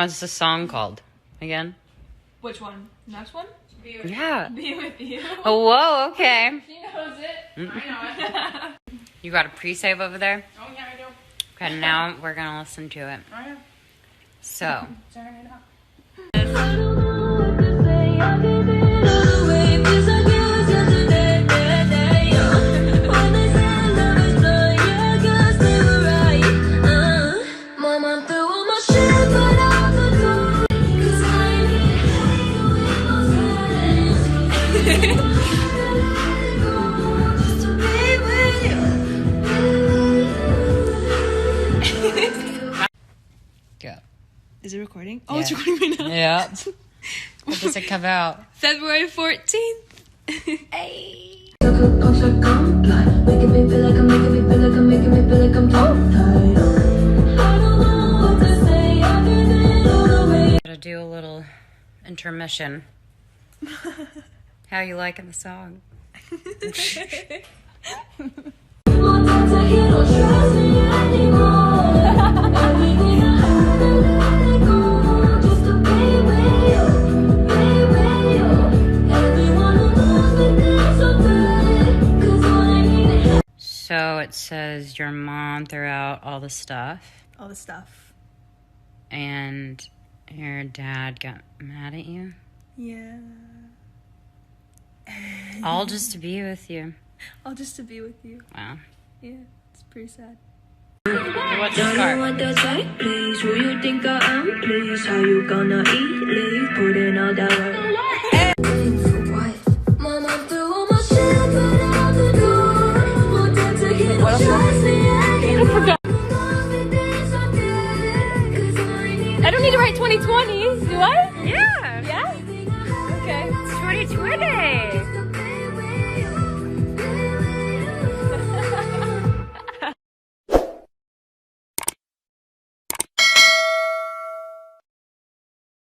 what's the song called again? Which one? Next one? Be with you. Oh, whoa, okay. She knows it. Mm. I know it. You got a pre-save over there? Oh, yeah, I do. Okay, now we're gonna listen to it. Oh, yeah. So. Turn it up. Go. Is it recording? Oh, Yeah. it's recording right now. Yeah. When does it come out? February 14th. Hey. Gotta do a little intermission. How you liking the song? So it says your mom threw out all the stuff All the stuff. and your dad got mad at you. Yeah. All just to be with you. All just to be with you. Wow. Yeah, it's pretty sad. What's this part? Want that tight, please? Who you think I am, please? How you gonna eat, leave? Put in all that work. I don't need to write 2020s, do I? Yeah. Yeah? Okay. It's 2020.